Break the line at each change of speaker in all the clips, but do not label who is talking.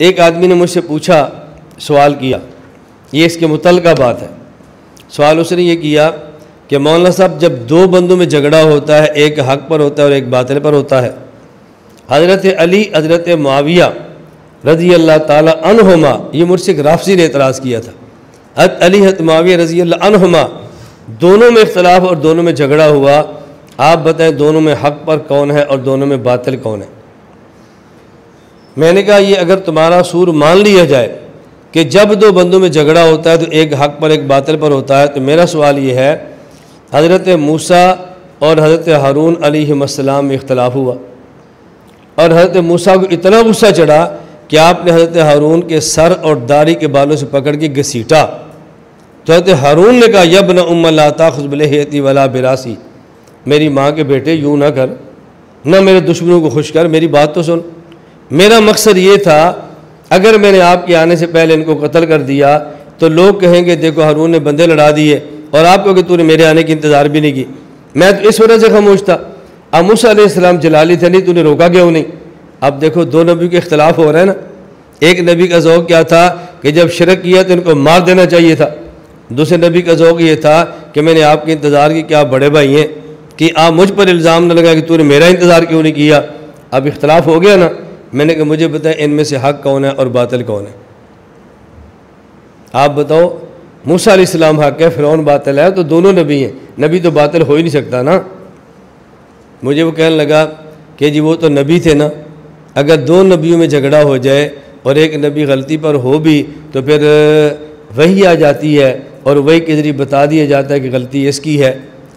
ایک آدمی نے مجھ سے پوچھا، سوال کیا، یہ اس کے متعلقہ بات ہے۔ سوال اس نے یہ کیا کہ مولانا صاحب جب دو بندوں میں جھگڑا ہوتا ہے، ایک حق پر ہوتا ہے اور ایک باطل پر ہوتا ہے، حضرت علی حضرت معاویہ رضی اللہ تعالیٰ عنہما، یہ مجھ سے ایک رافضی نے اعتراض کیا تھا، حضرت علی حضرت معاویہ رضی اللہ عنہما دونوں میں اختلاف اور دونوں میں جھگڑا ہوا، آپ بتائیں دونوں میں حق پر کون ہے اور دونوں میں باطل کون ہے؟ میں نے کہا یہ اگر تمہارا سور مان لیا جائے کہ جب دو بندوں میں جھگڑا ہوتا ہے تو ایک حق پر ایک باطل پر ہوتا ہے، تو میرا سوال یہ ہے حضرت موسیٰ اور حضرت ہارون علیہ السلام میں اختلاف ہوا اور حضرت موسیٰ کو اتنا غصہ چڑھا کہ آپ نے حضرت ہارون کے سر اور داڑھی کے بالوں سے پکڑ کے گھسیٹا، تو حضرت ہارون نے کہا یبن ام لا تاخذ بلحیتی ولا براسی، میری ماں کے بیٹے یوں نہ کر، نہ میرے دشمنوں کو خوش کر، میری بات تو سن۔ میرا مقصد یہ تھا اگر میں نے آپ کے آنے سے پہلے ان کو قتل کر دیا تو لوگ کہیں گے دیکھو ہارون نے بندے لڑا دیے، اور آپ کو کہ تو نے میرے آنے کی انتظار بھی نہیں کی، میں تو اس وجہ سے خاموش تھا۔ اب موسیٰ علیہ السلام جلالی تھے، نہیں تو نے روکا کیوں نہیں؟ اب دیکھو دو نبیوں کے اختلاف ہو رہا ہے نا، ایک نبی کا ذوق کیا تھا کہ جب شرک کیا تو ان کو مار دینا چاہیے تھا، دوسرے نبی کا ذوق یہ تھا کہ میں نے آپ کے انتظار کی کہ آپ بڑے بھائی ہیں، کہ آپ مجھ پر الزام نہ لگا کہ تو نے میرا انتظار کیوں نہیں کیا۔ اب اختلاف ہو گیا نا، میں نے کہا مجھے بتائیں ان میں سے حق کون ہے اور باطل کون ہے؟ آپ بتاؤ، موسیٰ علیہ السلام حق ہے، فرعون باطل ہے، تو دونوں نبی ہیں، نبی تو باطل ہو ہی نہیں سکتا نا۔ مجھے وہ کہنے لگا کہ جی وہ تو نبی تھے نا، اگر دو نبیوں میں جھگڑا ہو جائے اور ایک نبی غلطی پر ہو بھی تو پھر وحی آ جاتی ہے اور وحی کے ذریعے بتا دیا جاتا ہے کہ غلطی اس کی ہے،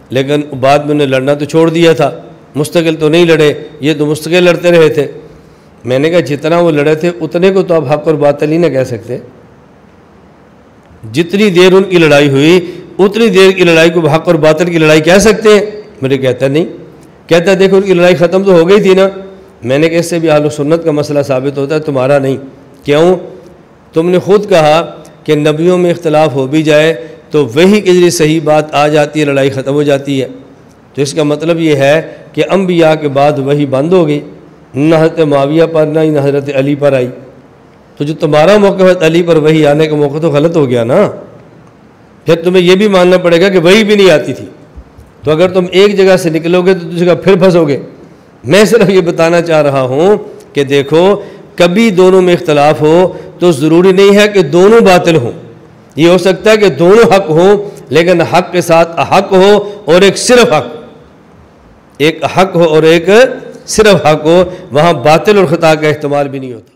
لیکن بعد میں انہیں لڑنا تو چھوڑ دیا تھا، مستقل تو نہیں لڑے، یہ تو مستقل لڑتے رہے تھے۔ میں نے کہا جتنا وہ لڑے تھے اتنے کو تو آپ حق اور باطل ہی نہ کہہ سکتے، جتنی دیر ان کی لڑائی ہوئی اتنی دیر کی لڑائی کو حق اور باطل کی لڑائی کہہ سکتے ہیں؟ مجھے کہتا نہیں، کہتا دیکھو ان کی لڑائی ختم تو ہو گئی تھی نا۔ میں نے کہا اس سے بھی اہل سنت کا مسئلہ ثابت ہوتا ہے، تمہارا نہیں۔ کیوں؟ تم نے خود کہا کہ نبیوں میں اختلاف ہو بھی جائے تو وہی کے ذریعے صحیح بات آ جاتی ہے، لڑائی ختم ہو جاتی ہے، تو اس کا مطلب یہ ہے کہ انبیاء کے بعد وہی بند ہو گئی، نہ حضرت معاویہ پر نہ حضرت علی پر آئی، تو جو تمہارا موقع حضرت علی پر وہی آنے کا موقع تو غلط ہو گیا نا۔ پھر تمہیں یہ بھی ماننا پڑے گا کہ وہی بھی نہیں آتی تھی، تو اگر تم ایک جگہ سے نکلو گے تو دوسری جگہ پھر پھنسو گے۔ میں صرف یہ بتانا چاہ رہا ہوں کہ دیکھو کبھی دونوں میں اختلاف ہو تو ضروری نہیں ہے کہ دونوں باطل ہوں، یہ ہو سکتا ہے کہ دونوں حق ہوں لیکن حق کے ساتھ حق ہو اور ایک صرف حق، ایک حق ہو اور ایک صرف حق ہو، وہاں باطل اور خطا کا احتمال بھی نہیں ہوتا۔